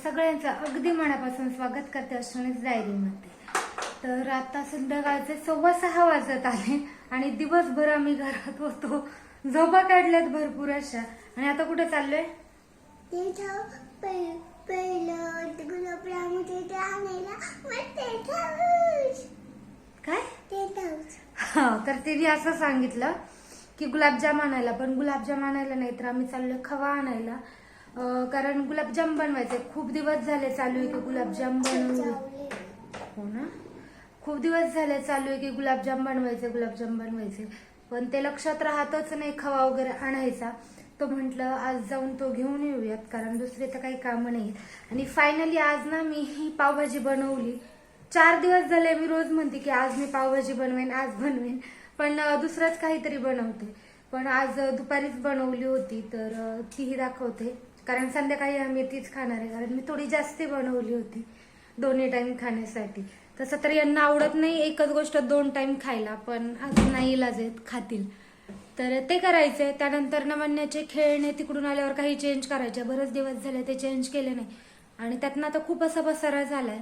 सगळ्यांचं अगदी मनापासून स्वागत करते अश्विनीच डायरीमध्ये। तर आता संध्याकाळचे 6:15 वाजत आले आणि दिवसभर आम्ही घरात होतो, झोपा काढल्यात भरपूर अशा। आणि आता कुठे चाललोय? काय? हा, तर तिने असं सांगितलं की गुलाबजाम आणायला, पण गुलाबजाम आणायला नाही तर आम्ही चाललोय खवा आणायला। कारण गुलाबजाम बनवायचे, खूप दिवस झाले चालू आहे की गुलाबजाम बनवू। हो ना, खूप दिवस झाले चालू आहे की गुलाबजाम बनवायचे, पण ते लक्षात राहतच नाही खवा वगैरे आणायचा। तो म्हटलं आज जाऊन तो घेऊन येऊयात, कारण दुसरे तर काही काम नाही। आणि फायनली आज ना मी ही पावभाजी बनवली। 4 दिवस झाले मी रोज म्हणते की आज मी पावभाजी बनवेन, पण दुसरंच काहीतरी बनवते। पण आज दुपारीच बनवली होती, तर तीही दाखवते। कारण संध्याकाळी आम्ही तीच खाणार आहे, कारण मी थोडी जास्ती बनवली होती दोन्ही टाइम खाण्यासाठी। तसं तर यांना आवडत नाही एकच गोष्ट 2 टाइम खायला, पण आज नाही इलाज आहे, खातील तर ते करायचंय। त्यानंतर नवन्याचे खेळणे तिकडून आल्यावर काही चेंज करायचे, बरेच दिवस झाले ते चेंज केले नाही। आणि त्यातनं आता खूप असा पसारा झालाय।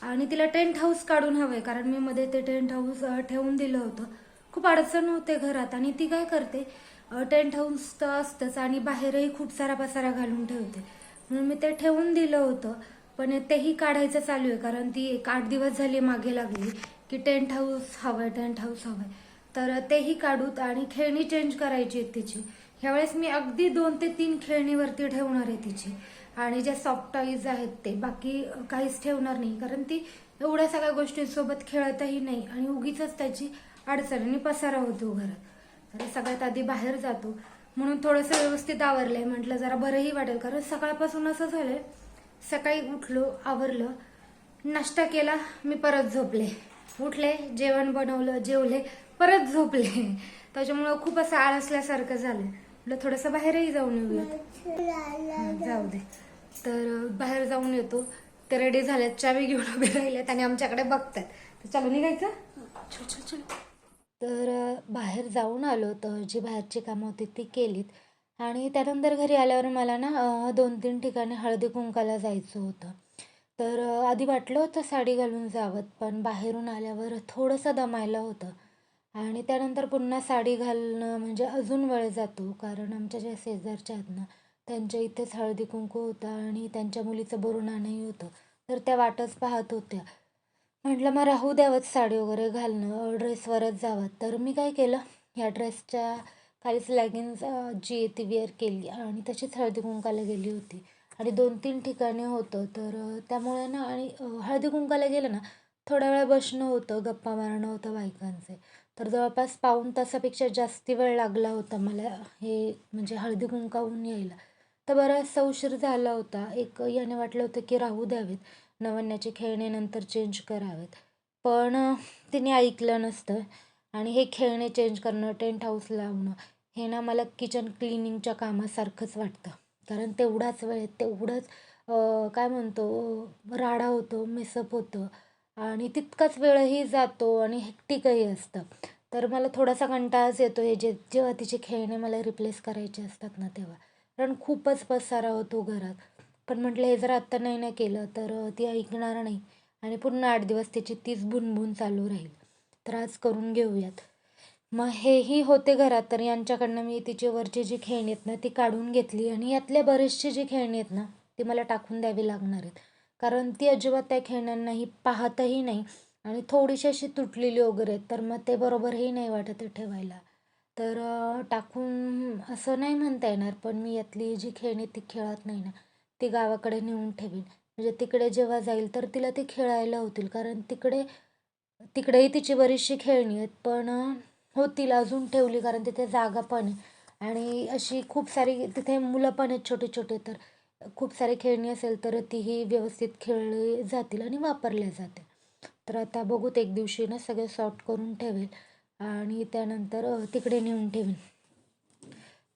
आणि तिला टेंट हाऊस काढून हवंय, कारण मी मध्ये ते टेंट हाऊस ठेवून दिलं होतं। खूप अडचण होते घरात, आणि ती काय करते, टेंट हाऊस तर असतंच आणि बाहेरही खूप सारा पसारा घालून ठेवते, म्हणून मी ते ठेवून दिलं होतं। पण तेही काढायचं चालू आहे, कारण ती 8 दिवस झाली मागे लागली की टेंट हाऊस हवंय। तर तेही काढूत आणि खेळणी चेंज करायची आहेत तिची। ह्यावेळेस मी अगदी 2 ते 3 खेळणीवरती ठेवणार आहे तिची, आणि ज्या सॉफ्ट टॉईज आहेत ते बाकी काहीच ठेवणार नाही, कारण ती एवढ्या सगळ्या गोष्टींसोबत खेळतही नाही आणि उगीच त्याची अडचण आणि पसारा होतो घरात। तर सगळ्यात आधी बाहेर जातो, म्हणून थोडंसं व्यवस्थित आवरलंय, म्हटलं जरा बरंही वाटेल। कारण सकाळपासून असं झालंय, सकाळी उठलो, आवरलं, नाश्ता केला, मी परत झोपले, उठले, जेवण बनवलं, जेवले, परत झोपले। त्याच्यामुळं खूप असं आळसल्यासारखं झालं। म्हटलं थोडंसं बाहेरही जाऊन येऊयात, जाऊ दे। तर बाहेर जाऊन येतो। ते रेडी झालेत, चावी घेऊन उभे राहिलेत आणि आमच्याकडे बघतात। तर चलो निघायचं, चल। तर बाहेर जाऊन आलो, तर जी बाहेरची कामं होती ती केलीत। आणि त्यानंतर घरी आल्यावर मला ना 2-3 ठिकाणी हळदी कुंकाला जायचं होतं। तर आधी वाटलं होतं साडी घालून जावं, पण बाहेरून आल्यावर थोडंसं दमायला होतं। आणि त्यानंतर पुन्हा साडी घालणं म्हणजे अजून वेळ जातो, कारण आमच्या ज्या शेजारच्या आहेत ना, त्यांच्या इथेच हळदी कुंकू होतं आणि त्यांच्या मुलीचं बोरनाणंही होतं, तर त्या वाटच पाहत होत्या। म्हटलं मग राहू द्यावंच साडी वगैरे घालणं, ड्रेसवरच जावं। तर मी काय केलं, ह्या ड्रेसच्या खालीच लेगिन्स जी आहे ती वेअर केली आणि तशीच हळदी कुंकाला गेली होती। आणि 2-3 ठिकाणी होतं, तर त्यामुळे ना, आणि हळदी कुंकाला गेलं ना, थोडा वेळ बसणं होतं, गप्पा मारणं होतं बायकांचे। तर जवळपास पाऊण तासापेक्षा जास्ती वेळ लागला होता मला हे म्हणजे हळदी कुंकावून यायला। तर बराचसा उशीर झाला होता। याने वाटलं होतं की राहू द्यावेत, नवन्याचे खेळणे नंतर चेंज करावेत, पण तिने ऐकलं नसतं। आणि हे खेळणे चेंज करणं, टेंट हाऊस लावणं, हे ना मला किचन क्लिनिंगच्या कामासारखंच वाटतं, कारण तेवढाच वेळ, तेवढंच काय म्हणतो, राडा होतो, मेसअप होतं आणि तितकाच वेळही जातो आणि हेक्टिकही असतं। तर मला थोडासा कंटाळाच येतो हे जेव्हा तिचे खेळणे मला रिप्लेस करायचे असतात ना तेव्हा, कारण खूपच पसारा होतो घरात। पण म्हटलं हे जर आत्ता नाही केलं तर ती ऐकणार नाही आणि पुन्हा 8 दिवस तिची तीच बुनबुन चालू राहील, तर आज करून घेऊयात। मग हेही होते घरात, तर यांच्याकडनं मी तिची वरची जी खेळणी आहेत ना ती काढून घेतली, आणि यातले बरेचसे जी खेळणी आहेत ना ती मला टाकून द्यावी लागणार आहेत, कारण ती अजिबात त्या खेळण्यांनाही पाहतही नाही आणि थोडीशी अशी तुटलेली वगैरे आहेत, तर मग ते बरोबरही नाही वाटत आहे ठेवायला। तर टाकून असं नाही म्हणता येणार, पण मी यातली जी खेळणी ती खेळत नाही ना ती गावाकडे नेऊन ठेवीन, म्हणजे तिकडे जेव्हा जाईल तर तिला ती खेळायला होतील, कारण तिकडेही तिची बरीचशी खेळणी आहेत, पण होतील अजून ठेवली, कारण तिथे जागा पण आहे आणि अशी खूप सारी तिथे मुलं पण आहेत छोटे छोटे, तर खूप सारी खेळणी असेल तर तीही व्यवस्थित खेळली जातील आणि वापरल्या जाते। तर आता बघूत, एक दिवशी ना सगळे सॉर्ट करून ठेवेल आणि त्यानंतर तिकडे नेऊन ठेवीन।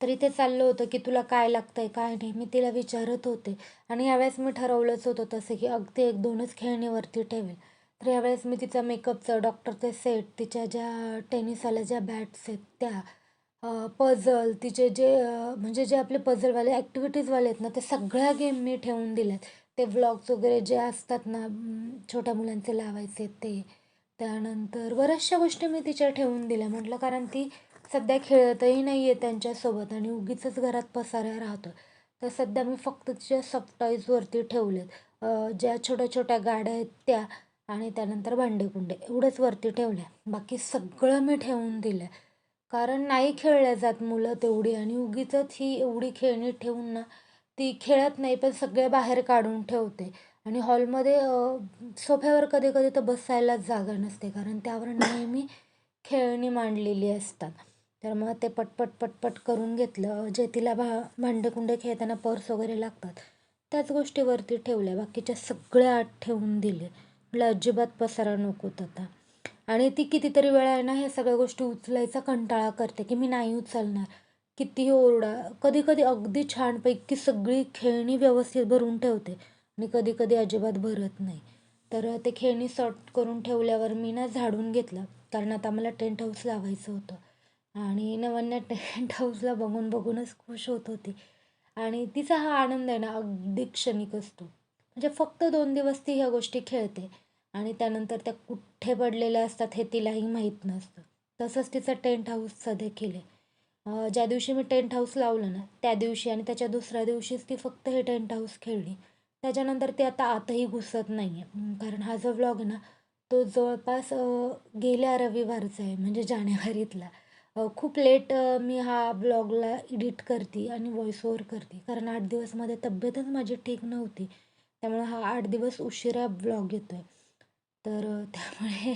तर इथे चाललं होतं की तुला काय लागतंय काय नाही, मी तिला विचारत होते। आणि यावेळेस मी ठरवलंच होतं तसं की अगदी 1-2च खेळणीवरती ठेवेल। तर यावेळेस मी तिचा मेकअपचं, डॉक्टरचे सेट, तिच्या ज्या टेनिसवाल्या ज्या बॅट्स आहेत त्या, पझल, तिचे जे म्हणजे जे आपले पझलवाले ॲक्टिव्हिटीजवाले आहेत ना, ते सगळ्या गेम मी ठेवून दिल्यात। ते व्लॉग्स वगैरे जे असतात ना छोट्या मुलांचे लावायचे ते, त्यानंतर बऱ्याचशा गोष्टी मी तिच्या ठेवून दिल्या. म्हटलं कारण ती सध्या खेळतही नाही आहे त्यांच्यासोबत आणि उगीचच घरात पसारा राहतो. तर सध्या मी फक्त तिच्या सफ्ट टॉईजवरती ठेवलेत. ज्या छोट्या छोट्या गाड्या आहेत त्या आणि त्यानंतर भांडेकुंडे एवढंच वरती ठेवल्या. बाकी सगळं मी ठेवून दिलं. कारण नाही खेळल्या जात मुलं तेवढी आणि उगीचच ही एवढी खेळणी ठेवून ना ती खेळत नाही, पण सगळे बाहेर काढून ठेवते. आणि हॉलमध्ये सोफ्यावर कधी कधी तर बसायलाच जागा नसते, कारण त्यावर नेहमी खेळणी मांडलेली असतात. तर मग ते पटपट पटपट करून घेतलं. जे तिला भांडेकुंडे खेळताना पर्स वगैरे लागतात त्याच गोष्टीवरती ठेवल्या. बाकीच्या सगळ्या आत ठेवून दिले. म्हटलं अजिबात पसारा नकोत आता. आणि ती कितीतरी वेळा आहे ना ह्या सगळ्या गोष्टी उचलायचा कंटाळा करते की मी नाही उचलणार, कितीही ओरडा. कधी कधी अगदी छानपैकी सगळी खेळणी व्यवस्थित भरून ठेवते आणि कधी कधी अजिबात भरत नाही. तर ते खेळणी सॉर्ट करून ठेवल्यावर मी ना झाडून घेतलं, कारण आता मला टेंट हाऊस लावायचं होतं. आणि नवन्या टेंट हाऊसला बघून बघूनच खुश होत होती. आणि तिचा हा आनंद आहे ना अगदी क्षणिक असतो. म्हणजे फक्त 2 दिवस ती ह्या गोष्टी खेळते आणि त्यानंतर त्या कुठे पडलेल्या असतात हे तिलाही माहीत नसतं. तसंच तिचं टेंट हाऊसचं देखील आहे. ज्या दिवशी मी टेंट हाऊस लावलं ना त्या दिवशी आणि त्याच्या दुसऱ्या दिवशीच ती फक्त हे टेंट हाऊस खेळली. त्याच्यानंतर ती आता आतही घुसत नाही आहे. कारण हा जो व्लॉग आहे ना तो जवळपास गेल्या रविवारचा आहे, म्हणजे जानेवारीतला. खूप लेट मी हा ब्लॉगला एडिट करते आणि व्हॉइस ओव्हर करते, कारण 8 दिवसमध्ये तब्येतच माझी ठीक नव्हती. त्यामुळे हा 8 दिवस उशिरा ब्लॉग येतो आहे. तर त्यामुळे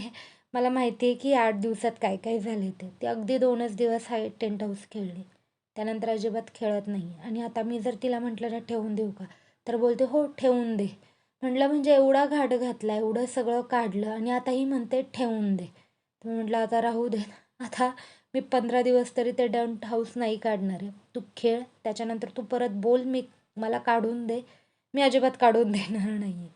मला माहिती आहे की 8 दिवसात काय काय झाले ते अगदी 2च दिवस हा टेंट हाऊस खेळली. त्यानंतर अजिबात खेळत नाही. आणि आता मी जर तिला म्हटलं ना ठेवून देऊ का, तर बोलते हो ठेवून दे. म्हटलं म्हणजे एवढा घाट घातला, एवढं सगळं काढलं आणि आताही म्हणते ठेवून दे. तर म्हटलं आता राहू दे. आता मी 15 दिवस तरी ते टेंट हाऊस नाही काढणार आहे. तू खेळ, त्याच्यानंतर तू परत बोल मला काढून दे. मी अजिबात काढून देणार नाही आहे.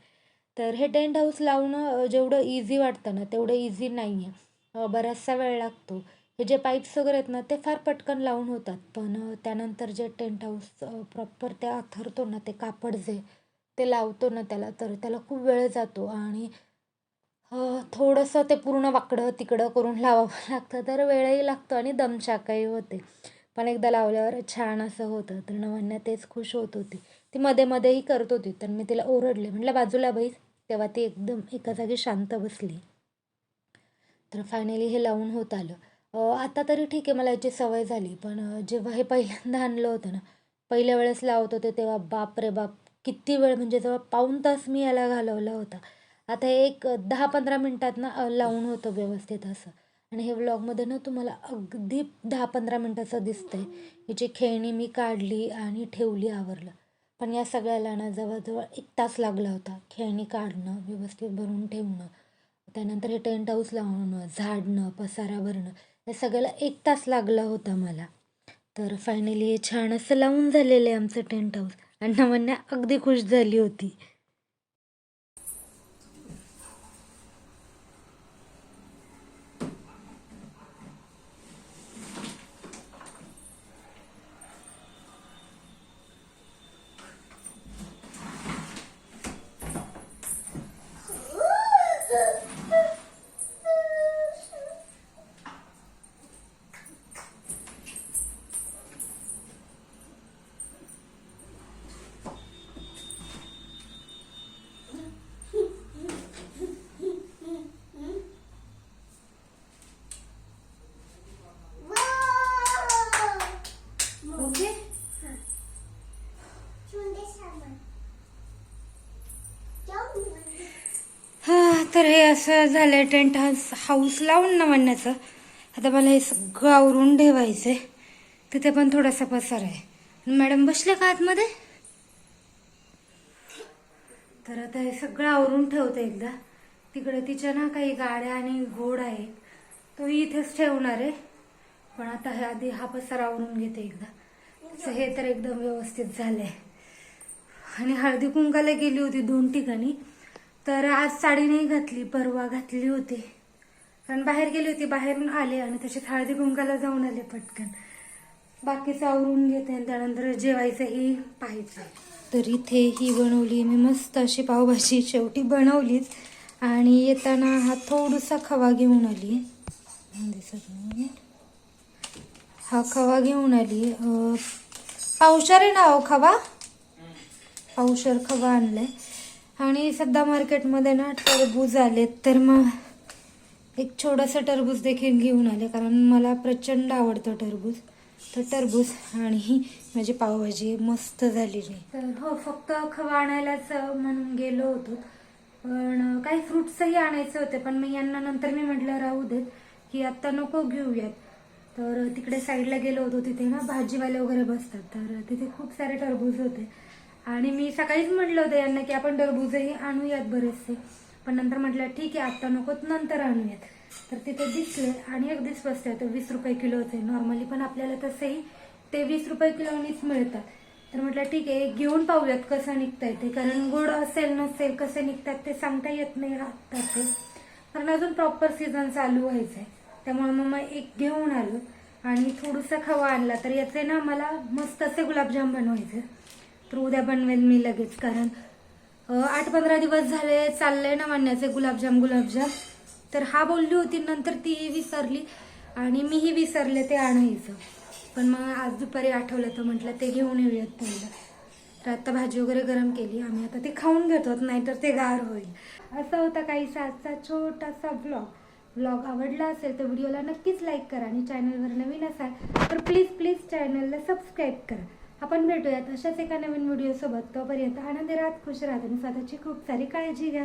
तर हे टेंट हाऊस लावणं जेवढं इझी वाटतं ना तेवढं इझी नाही आहे. बराचसा वेळ लागतो. हे जे पाईप्स वगैरे आहेत ना ते फार पटकन लावून होतात, पण त्यानंतर जे टेंट हाऊस प्रॉपर ते आथरतो ना, ते कापड जे ते लावतो ना त्याला, तर त्याला खूप वेळ जातो आणि थोडंसं ते पूर्ण वाकडं तिकडं करून लावावं लागतं, तर वेळही लागतो आणि दमछाकही होते. पण एकदा लावल्यावर छान असं होतं. तर नवन्या तेच खुश होत होती. ती मध्ये मध्येही करत होती, तर मी तिला ओरडले, म्हटलं बाजूला बैस. तेव्हा ती एकदम एका जागी शांत बसली. तर फायनली हे लावून होत आलं. आता तरी ठीक आहे, मला याची सवय झाली. पण जेव्हा हे पहिल्यांदा आणलं होतं ना, पहिल्या वेळेस लावत होते तेव्हा बाप रे बाप, किती वेळ म्हणजे जवळ पाऊण तास मी याला घालवला होता. आता हे एक 10-15 मिनटात ना लावून होतं व्यवस्थित असं. आणि हे व्लॉगमध्ये ना तुम्हाला अगदी 10-15 मिनटाचं दिसतंय. हिची खेळणी मी काढली आणि ठेवली आवरलं. पण या सगळ्याला ना जवळजवळ 1 तास लागला होता. खेळणी काढणं, व्यवस्थित भरून ठेवणं, त्यानंतर हे टेंट हाऊस लावणं, झाडणं, पसारा भरणं, या सगळ्याला 1 तास लागला होता मला. तर फायनली हे छान असं लावून झालेलं आहे आमचं टेंट हाऊस आणि नवन्या अगदी खुश झाली होती. ओके. हां, तर हे असं झालं टेंट हाऊस लावून नवन्याचं. आता मला हे सगळं आवरून ठेवायचं आहे. तिथे पण थोडासा पसार आहे. मॅडम बसले का आतमध्ये? तर आता हे सगळं आवरून ठेवते एकदा. तिकडे तिच्या ना काही गाड्या आणि घोड आहे, तोही इथेच ठेवणार आहे. पण आता हे आधी हा पसार आवरून घेते एकदा. तसं हे तर एकदम व्यवस्थित झालंय. आणि हळदी कुंकाला गेली होती 2 ठिकाणी. तर आज साडी नाही घातली, परवा घातली होती. कारण बाहेर गेली होती, बाहेरून आले आणि त्याच्यात हळदी कुंकाला जाऊन आले पटकन. बाकीचं आवरून घेते आणि त्यानंतर जेवायचंही पाहायचं. तर इथे ही बनवली मी मस्त अशी पावभाजी शेवटी बनवलीच. आणि येताना हा थोडासा खवा घेऊन आली, दिसत नाही, हा खवा घेऊन आली. पावशर आहे ना हो खवा, पावशर खवा आणलाय. आणि सध्या मार्केटमध्ये ना टरबूज आलेत, तर मग एक छोटंसं टरबूज देखील घेऊन आले, कारण मला प्रचंड आवडतं टरबूज. तर टरबूज आणि माझी पावभाजी मस्त झालेली. तर हो, फक्त खवा आणायलाच म्हणून गेलो होतो, पण काही फ्रुट्सही आणायचे होते, पण मी यांना नंतर मी म्हटलं राहू देत, की आत्ता नको घेऊयात. तर तिकडे साईडला गेलो होतो, तिथे ना भाजीवाले वगैरे बसतात, तर तिथे खूप सारे टरबूज होते. आणि मी सकाळीच म्हटलं होतं यांना की आपण टरबूजही आणूयात बरेचसे, पण नंतर म्हटलं ठीक आहे आत्ता नकोत, नंतर आणूयात. तर तिथे दिसले आणि अगदी स्वस्त आहे, 20 रुपये किलोचे नॉर्मली, पण आपल्याला तसेही ते 20 रुपये किलोनीच मिळतात. तर म्हटलं ठीक आहे घेऊन पाहूयात कसं निघतंय ते, कारण गोड असेल नसेल कसे निघतात ते सांगता येत नाही राहतात ते, कारण अजून प्रॉपर सीझन चालू व्हायचंय. त्यामुळे मग एक घेऊन आलो आणि थोडंसं खवा आणला. तर याचे ना मला मस्त असे गुलाबजाम बनवायचे, तर उद्या बनवेल मी लगेच, कारण 8-15 दिवस झाले चाललंय ना म्हणण्याचे गुलाबजाम गुलाबजाम. तर हा बोलली होती, नंतर तीही विसरली आणि मीही विसरले ते आणायचं. पण मग आज दुपारी आठवलं तर म्हटलं ते घेऊन येऊयात पहिलं. तर आता भाजी वगैरे गरम केली आम्ही, आता ते खाऊन घेतो, नाहीतर ते गार होईल. असा होता काहीसा आजचा छोटासा व्लॉग आवडला असेल तर व्हिडिओला नक्कीच लाईक करा, आणि चॅनलवर नवीन असाल तर प्लीज चॅनलला सबस्क्राईब करा. आपण भेटूयात अशाच एका नवीन व्हिडिओ सोबत. तोपर्यंत आनंदी राहत, खुश राहत आणि स्वतःची खूप सारी काळजी घ्या.